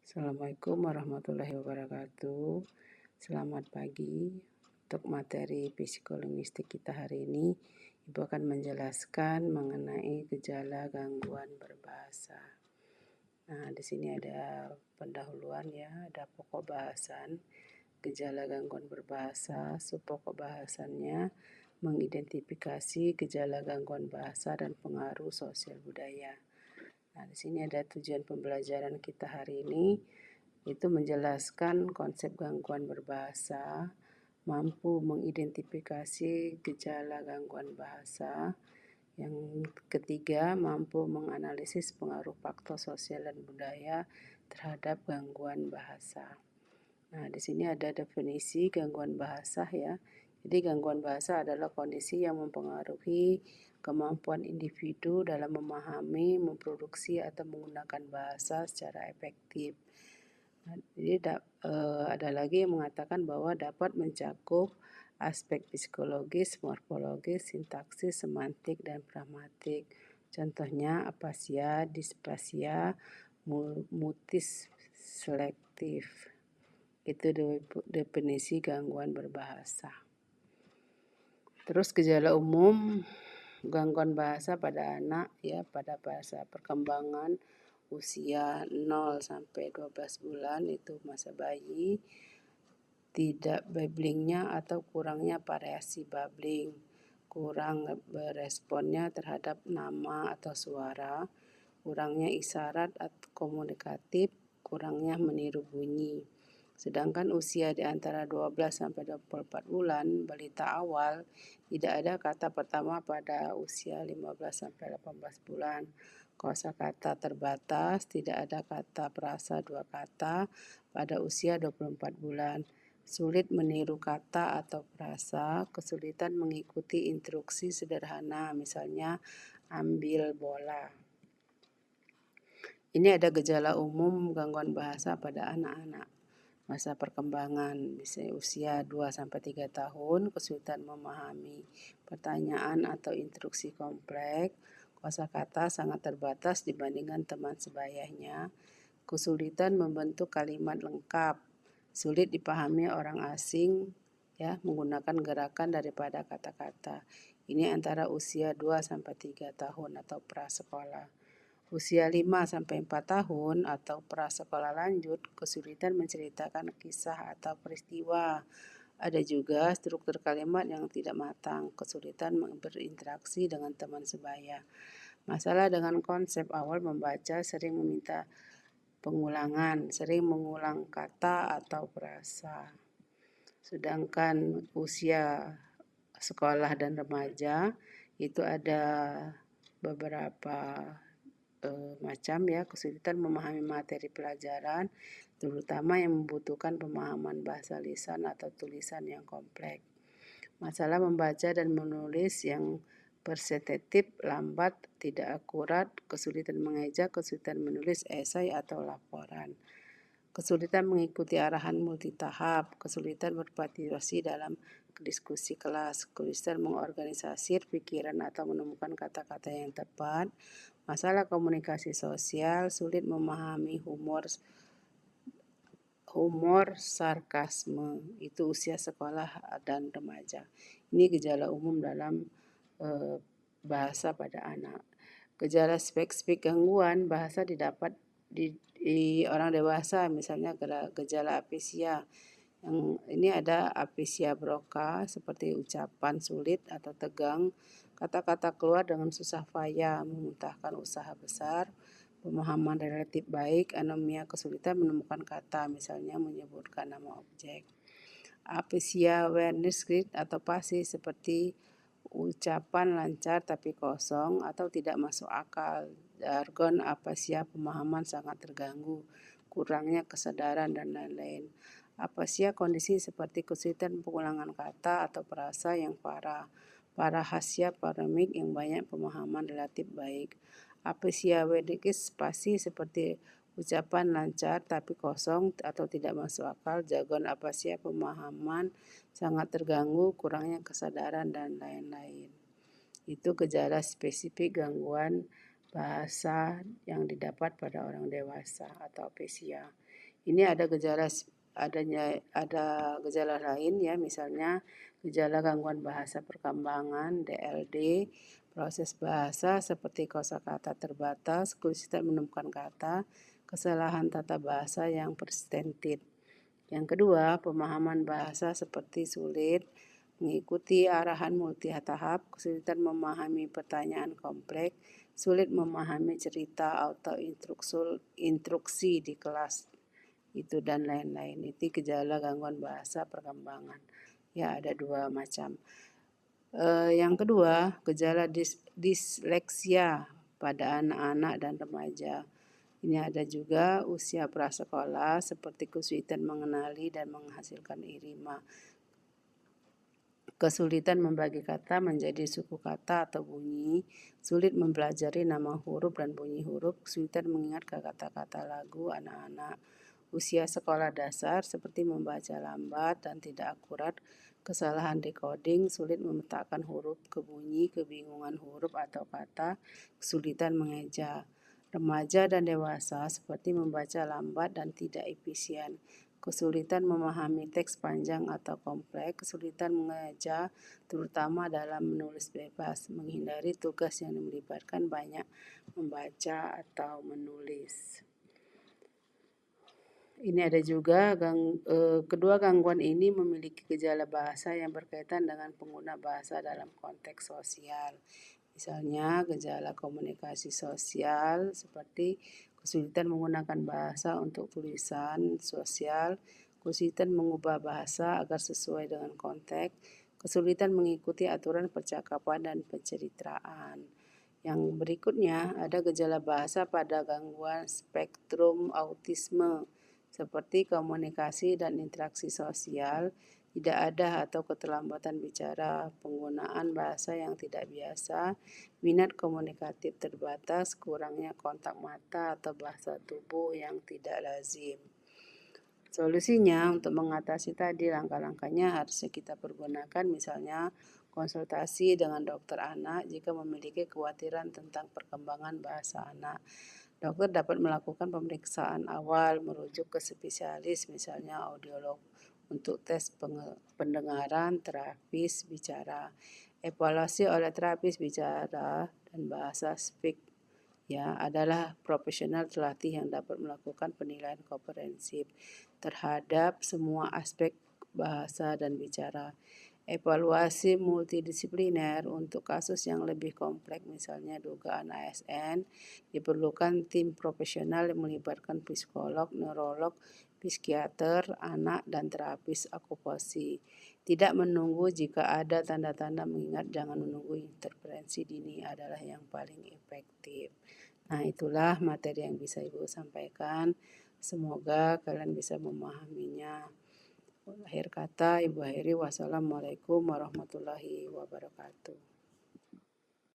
Assalamualaikum warahmatullahi wabarakatuh. Selamat pagi. Untuk materi psikolinguistik kita hari ini, Ibu akan menjelaskan mengenai gejala gangguan berbahasa. Nah, di sini ada pendahuluan ya, ada pokok bahasan. Gejala gangguan berbahasa, subpokok bahasannya mengidentifikasi gejala gangguan bahasa dan pengaruh sosial budaya. Nah, di sini ada tujuan pembelajaran kita hari ini, itu menjelaskan konsep gangguan berbahasa, mampu mengidentifikasi gejala gangguan bahasa. Yang ketiga, mampu menganalisis pengaruh faktor sosial dan budaya terhadap gangguan bahasa. Nah, di sini ada definisi gangguan bahasa ya. Jadi gangguan bahasa adalah kondisi yang mempengaruhi kemampuan individu dalam memahami, memproduksi atau menggunakan bahasa secara efektif. Nah, jadi ada lagi yang mengatakan bahwa dapat mencakup aspek psikologis, morfologis, sintaksis, semantik, dan pragmatik. Contohnya apasia, displasia, mutis selektif. Itu definisi gangguan berbahasa. Terus gejala umum gangguan bahasa pada anak ya, pada bahasa perkembangan usia 0 sampai 12 bulan itu masa bayi, tidak babblingnya atau kurangnya variasi babbling, kurang beresponnya terhadap nama atau suara, kurangnya isyarat atau komunikatif, kurangnya meniru bunyi. Sedangkan usia di antara 12 sampai 24 bulan, balita awal, tidak ada kata pertama pada usia 15 sampai 18 bulan. Kosakata terbatas, tidak ada kata perasa 2 kata pada usia 24 bulan. Sulit meniru kata atau frasa, kesulitan mengikuti instruksi sederhana, misalnya ambil bola. Ini ada gejala umum gangguan bahasa pada anak-anak masa perkembangan, misalnya usia 2-3 tahun, kesulitan memahami pertanyaan atau instruksi kompleks, kosakata sangat terbatas dibandingkan teman sebayanya, kesulitan membentuk kalimat lengkap, sulit dipahami orang asing, ya, menggunakan gerakan daripada kata-kata. Ini antara usia 2-3 tahun atau prasekolah. Usia 5-4 tahun atau prasekolah lanjut, kesulitan menceritakan kisah atau peristiwa. Ada juga struktur kalimat yang tidak matang, kesulitan berinteraksi dengan teman sebaya. Masalah dengan konsep awal membaca, sering meminta pengulangan, sering mengulang kata atau frasa. Sedangkan usia sekolah dan remaja itu ada beberapa macam ya, kesulitan memahami materi pelajaran, terutama yang membutuhkan pemahaman bahasa lisan atau tulisan yang kompleks. Masalah membaca dan menulis yang persentatif, lambat, tidak akurat, kesulitan mengeja, kesulitan menulis esai atau laporan. Kesulitan mengikuti arahan multitahap, kesulitan berpartisipasi dalam diskusi kelas, kesulitan mengorganisasi pikiran atau menemukan kata-kata yang tepat, masalah komunikasi sosial, sulit memahami humor, sarkasme, itu usia sekolah dan remaja. Ini gejala umum dalam bahasa pada anak. Gejala spesifik gangguan bahasa didapat di orang dewasa, misalnya gejala apesia. Yang ini ada apesia Broca, seperti ucapan sulit atau tegang, kata-kata keluar dengan susah payah, memuntahkan usaha besar, pemahaman relatif baik, anemia, kesulitan menemukan kata, misalnya menyebutkan nama objek. Apesia Wernicke atau pasif, seperti ucapan lancar tapi kosong atau tidak masuk akal, jargon apesia, pemahaman sangat terganggu, kurangnya kesadaran dan lain-lain. Apesia kondisi seperti kesulitan pengulangan kata atau frasa yang parah, parahasya paramik yang banyak pemahaman relatif baik. Apesia Wernicke pasif, seperti ucapan lancar tapi kosong atau tidak masuk akal, jargon apesia, pemahaman sangat terganggu, kurangnya kesadaran dan lain-lain. Itu gejala spesifik gangguan bahasa yang didapat pada orang dewasa atau apesia. Ini ada gejala lain ya, misalnya gejala gangguan bahasa perkembangan (DLD), proses bahasa seperti kosakata terbatas, kesulitan menemukan kata, kesalahan tata bahasa yang persistent. Yang kedua, pemahaman bahasa seperti sulit mengikuti arahan multitahap, kesulitan memahami pertanyaan kompleks, sulit memahami cerita atau instruksi di kelas itu dan lain-lain. Itu gejala gangguan bahasa perkembangan. Ya, ada dua macam. Yang kedua, gejala disleksia pada anak-anak dan remaja. Ini ada juga usia prasekolah seperti kesulitan mengenali dan menghasilkan irama, kesulitan membagi kata menjadi suku kata atau bunyi, sulit mempelajari nama huruf dan bunyi huruf, kesulitan mengingat kata-kata lagu anak-anak. Usia sekolah dasar seperti membaca lambat dan tidak akurat, kesalahan decoding, sulit memetakan huruf ke bunyi, kebingungan huruf atau kata, kesulitan mengeja. Remaja dan dewasa seperti membaca lambat dan tidak efisien, kesulitan memahami teks panjang atau kompleks, kesulitan mengeja terutama dalam menulis bebas, menghindari tugas yang melibatkan banyak membaca atau menulis. Ini ada juga kedua gangguan ini memiliki gejala bahasa yang berkaitan dengan pengguna bahasa dalam konteks sosial. Misalnya gejala komunikasi sosial seperti kesulitan menggunakan bahasa untuk tulisan sosial, kesulitan mengubah bahasa agar sesuai dengan konteks, kesulitan mengikuti aturan percakapan dan penceritaan. Yang berikutnya ada gejala bahasa pada gangguan spektrum autisme seperti komunikasi dan interaksi sosial, tidak ada atau keterlambatan bicara, penggunaan bahasa yang tidak biasa, minat komunikatif terbatas, kurangnya kontak mata atau bahasa tubuh yang tidak lazim. Solusinya untuk mengatasi tadi langkah-langkahnya harusnya kita pergunakan, misalnya konsultasi dengan dokter anak jika memiliki kekhawatiran tentang perkembangan bahasa anak. Dokter dapat melakukan pemeriksaan awal, merujuk ke spesialis misalnya audiolog untuk tes pendengaran, terapis bicara, evaluasi oleh terapis bicara dan bahasa speak ya adalah profesional terlatih yang dapat melakukan penilaian komprehensif terhadap semua aspek bahasa dan bicara. Evaluasi multidisipliner untuk kasus yang lebih kompleks, misalnya dugaan ASN, diperlukan tim profesional yang melibatkan psikolog, neurolog, psikiater, anak, dan terapis okupasi. Tidak menunggu jika ada tanda-tanda, mengingat jangan menunggu, intervensi dini adalah yang paling efektif. Nah, itulah materi yang bisa Ibu sampaikan. Semoga kalian bisa memahaminya. Akhir kata, Ibu akhiri, wassalamualaikum warahmatullahi wabarakatuh.